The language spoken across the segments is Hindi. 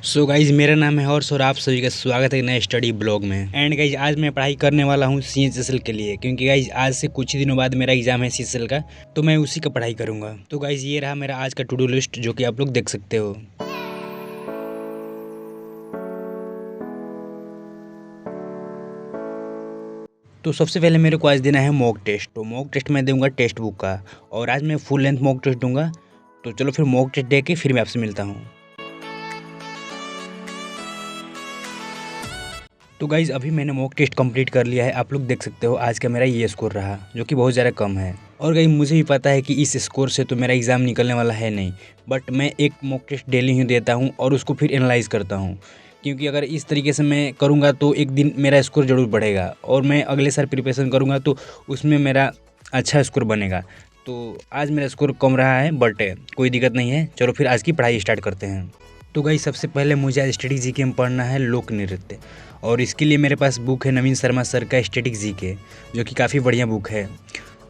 सो गाइज मेरा नाम है हर्ष और आप सभी का स्वागत है नए स्टडी ब्लॉग में। एंड गाइज आज मैं पढ़ाई करने वाला हूँ CHSL के लिए, क्योंकि गाइज आज से कुछ ही दिनों बाद मेरा एग्जाम है CHSL का, तो मैं उसी का पढ़ाई करूँगा। तो गाइज ये रहा मेरा आज का टू डू लिस्ट, जो कि आप लोग देख सकते हो। तो सबसे पहले मेरे को आज देना है मॉक टेस्ट। तो मॉक टेस्ट मैं दूंगा टेक्स्ट बुक का, और आज मैं फुल लेंथ मॉक टेस्ट दूंगा। तो चलो फिर मॉक टेस्ट दे के फिर मैं आपसे मिलता हूँ। तो गाइज़ अभी मैंने मॉक टेस्ट कंप्लीट कर लिया है। आप लोग देख सकते हो आज का मेरा ये स्कोर रहा, जो कि बहुत ज़्यादा कम है। और गाइज़ मुझे भी पता है कि इस स्कोर से तो मेरा एग्ज़ाम निकलने वाला है नहीं, बट मैं एक मॉक टेस्ट डेली ही देता हूँ और उसको फिर एनालाइज़ करता हूँ, क्योंकि अगर इस तरीके से मैं करूँगा तो एक दिन मेरा स्कोर ज़रूर बढ़ेगा, और मैं अगले साल प्रिपरेशन करूँगा तो उसमें मेरा अच्छा स्कोर बनेगा। तो आज मेरा स्कोर कम रहा है, बट कोई दिक्कत नहीं है। चलो फिर आज की पढ़ाई स्टार्ट करते हैं। तो गाइस सबसे पहले मुझे आज स्टैटिक जीके में पढ़ना है लोक नृत्य, और इसके लिए मेरे पास बुक है नवीन शर्मा सर का स्टैटिक जीके, जो कि काफ़ी बढ़िया बुक है।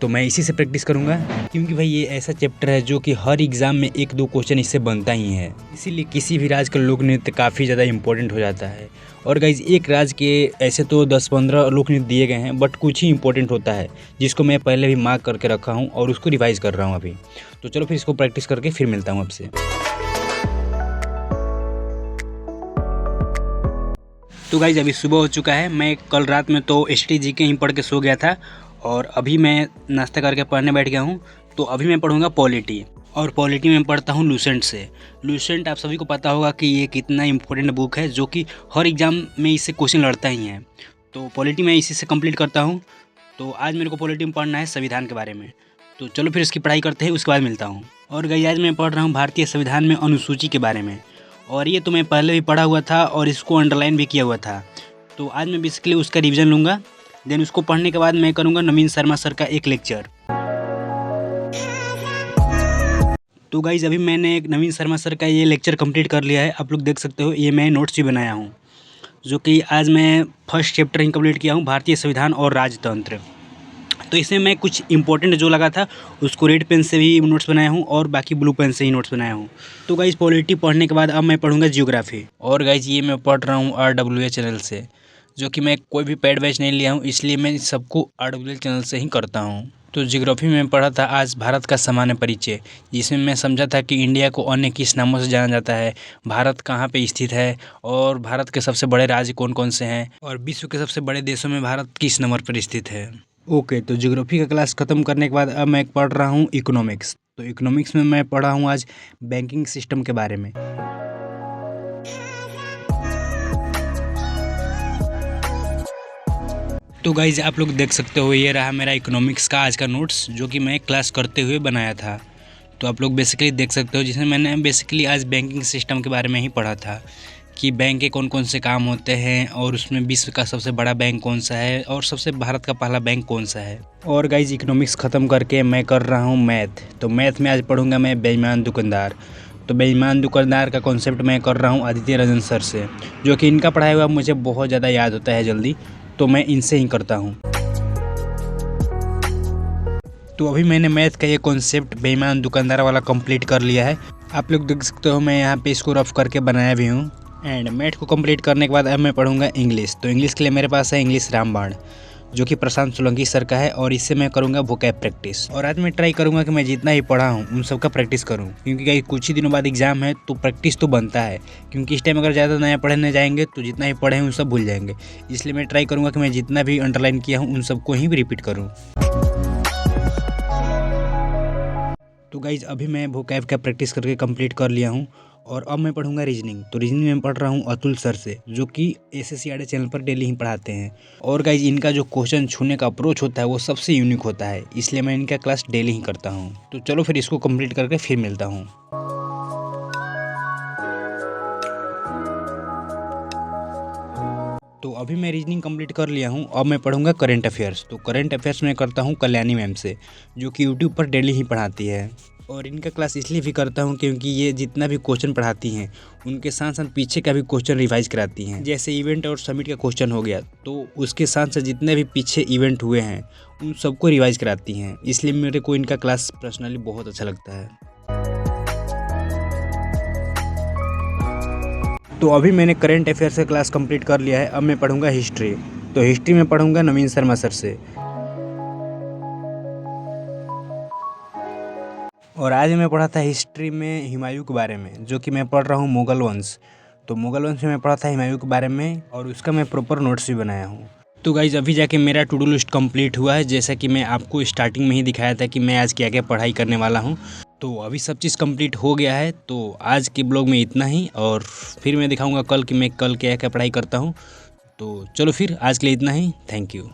तो मैं इसी से प्रैक्टिस करूंगा, क्योंकि भाई ये ऐसा चैप्टर है जो कि हर एग्ज़ाम में एक दो क्वेश्चन इससे बनता ही है। इसीलिए किसी भी राज्य का लोक नृत्य काफ़ी ज़्यादा इंपॉर्टेंट हो जाता है। और गाइज एक राज्य के ऐसे तो 10-15 लोक नृत्य दिए गए हैं, बट कुछ ही इंपॉर्टेंट होता है जिसको मैं पहले भी मार्क करके रखा हूँ और उसको रिवाइज़ कर रहा हूँ अभी। तो चलो फिर इसको प्रैक्टिस करके फिर मिलता हूँ आपसे। तो गाइज अभी सुबह हो चुका है। मैं कल रात में तो स्टैटिक जीके ही पढ़ के सो गया था, और अभी मैं नाश्ता करके पढ़ने बैठ गया हूँ। तो अभी मैं पढ़ूंगा पॉलिटी, और पॉलिटी में पढ़ता हूँ लूसेंट से। लूसेंट आप सभी को पता होगा कि ये कितना इंपॉर्टेंट बुक है, जो कि हर एग्ज़ाम में इससे क्वेश्चन लड़ता ही है। तो पॉलिटी मैं इसी से कंप्लीट करता हूँ। तो आज मेरे को पॉलिटी में पढ़ना है संविधान के बारे में। तो चलो फिर इसकी पढ़ाई करते हैं, उसके बाद मिलता हूँ। और गाइस आज मैं पढ़ रहा हूँ भारतीय संविधान में अनुसूची के बारे में, और ये तो मैं पहले भी पढ़ा हुआ था और इसको अंडरलाइन भी किया हुआ था। तो आज मैं बेसिकली उसका रिवीजन लूँगा, देन उसको पढ़ने के बाद मैं करूँगा नवीन शर्मा सर का एक लेक्चर। तो गाइज़ अभी मैंने एक नवीन शर्मा सर का ये लेक्चर कंप्लीट कर लिया है। आप लोग देख सकते हो, ये मैं नोट्स भी बनाया हूँ, जो कि आज मैं फर्स्ट चैप्टर ही कंप्लीट किया हूँ, भारतीय संविधान और राजतंत्र। तो इसमें मैं कुछ इंपॉर्टेंट जो लगा था उसको रेड पेन से भी नोट्स बनाया हूँ, और बाकी ब्लू पेन से ही नोट्स बनाया हूँ। तो गाइज़ पॉलिटी पढ़ने के बाद अब मैं पढ़ूंगा जियोग्राफी। और गाइज़ ये मैं पढ़ रहा हूँ RWA चैनल से, जो कि मैं कोई भी पेड बैच नहीं लिया हूँ, इसलिए मैं सबको RWA चैनल से ही करता हूँ। तो जियोग्राफी में पढ़ा था आज भारत का सामान्य परिचय, जिसमें मैं समझा था कि इंडिया को अन्य किस नामों से जाना जाता है, भारत कहाँ पे स्थित है, और भारत के सबसे बड़े राज्य कौन कौन से हैं, और विश्व के सबसे बड़े देशों में भारत किस नंबर पर स्थित है। ओके, तो ज्योग्राफी का क्लास ख़त्म करने के बाद अब मैं पढ़ रहा हूँ इकोनॉमिक्स। तो इकोनॉमिक्स में मैं पढ़ा हूँ आज बैंकिंग सिस्टम के बारे में। तो गाइज आप लोग देख सकते हो, ये रहा मेरा इकोनॉमिक्स का आज का नोट्स, जो कि मैं क्लास करते हुए बनाया था। तो आप लोग बेसिकली देख सकते हो, जिसमें मैंने बेसिकली आज बैंकिंग सिस्टम के बारे में ही पढ़ा था कि बैंक के कौन कौन से काम होते हैं, और उसमें विश्व का सबसे बड़ा बैंक कौन सा है, और सबसे भारत का पहला बैंक कौन सा है। और गाइज इकोनॉमिक्स ख़त्म करके मैं कर रहा हूँ मैथ। तो मैथ में आज पढ़ूंगा मैं बेईमान दुकानदार। तो बेईमान दुकानदार का कॉन्सेप्ट मैं कर रहा हूँ आदित्य रंजन सर से, जो कि इनका पढ़ाया हुआ मुझे बहुत ज़्यादा याद होता है जल्दी, तो मैं इनसे ही करता हूँ। तो अभी मैंने मैथ का ये कॉन्सेप्ट बेईमान दुकानदार वाला कंप्लीट कर लिया है। आप लोग देख सकते हो, मैं यहाँ पे इसको रफ करके बनाया भी हूँ। एंड मैथ को कंप्लीट करने के बाद अब मैं पढ़ूंगा इंग्लिश। तो इंग्लिश के लिए मेरे पास है इंग्लिश रामबाण, जो कि प्रशांत सोलंकी सर का है, और इससे मैं करूंगा वोकैब प्रैक्टिस। और आज मैं ट्राई करूंगा कि मैं जितना ही पढ़ा हूं उन सब का प्रैक्टिस करूं, क्योंकि कुछ ही दिनों बाद एग्जाम है, तो प्रैक्टिस तो बनता है। क्योंकि इस टाइम अगर ज़्यादा नया पढ़ने जाएंगे तो जितना ही पढ़े हैं उन सब भूल जाएंगे। इसलिए मैं ट्राई करूँगा कि मैं जितना भी अंडरलाइन किया हूँ उन सबको ही रिपीट करूँ। तो गाइज अभी मैं वोकैब का प्रैक्टिस करके कंप्लीट कर लिया हूँ, और अब मैं पढ़ूंगा रीजनिंग। तो रीजनिंग में पढ़ रहा हूँ अतुल सर से, जो कि SSCRD चैनल पर डेली ही पढ़ाते हैं। और गाइज इनका जो क्वेश्चन छूने का अप्रोच होता है वो सबसे यूनिक होता है, इसलिए मैं इनका क्लास डेली ही करता हूँ। तो चलो फिर इसको कंप्लीट करके फिर मिलता हूँ। तो अभी मैं रीजनिंग कंप्लीट कर लिया हूँ, अब मैं पढ़ूंगा करंट अफेयर्स। तो करंट अफेयर्स में करता हूँ कल्याणी मैम से, जो कि यूट्यूब पर डेली ही पढ़ाती है। और इनका क्लास इसलिए भी करता हूँ क्योंकि ये जितना भी क्वेश्चन पढ़ाती हैं उनके साथ साथ पीछे का भी क्वेश्चन रिवाइज कराती हैं। जैसे इवेंट और समिट का क्वेश्चन हो गया, तो उसके साथ साथ जितने भी पीछे इवेंट हुए हैं उन सबको रिवाइज कराती हैं। इसलिए मेरे को इनका क्लास पर्सनली बहुत अच्छा लगता है। तो अभी मैंने करंट अफेयर्स का क्लास कंप्लीट कर लिया है। अब मैं पढ़ूंगा हिस्ट्री। तो हिस्ट्री में पढ़ूंगा नवीन शर्मा सर से। और आज मैं पढ़ा था हिस्ट्री में हुमायूं के बारे में, जो कि मैं पढ़ रहा हूँ मुगल वंश। तो मुगल वंश में मैं पढ़ा था हुमायूं के बारे में, और उसका मैं प्रॉपर नोट्स भी बनाया हूँ। तो गाइज अभी जाके मेरा टू डू लिस्ट कंप्लीट हुआ है, जैसा कि मैं आपको स्टार्टिंग में ही दिखाया था कि मैं आज क्या क्या पढ़ाई करने वाला हूँ। तो अभी सब चीज़ कंप्लीट हो गया है। तो आज के ब्लॉग में इतना ही, और फिर मैं दिखाऊंगा कल कि मैं कल क्या क्या पढ़ाई करता हूँ। तो चलो फिर आज के लिए इतना ही। Thank you.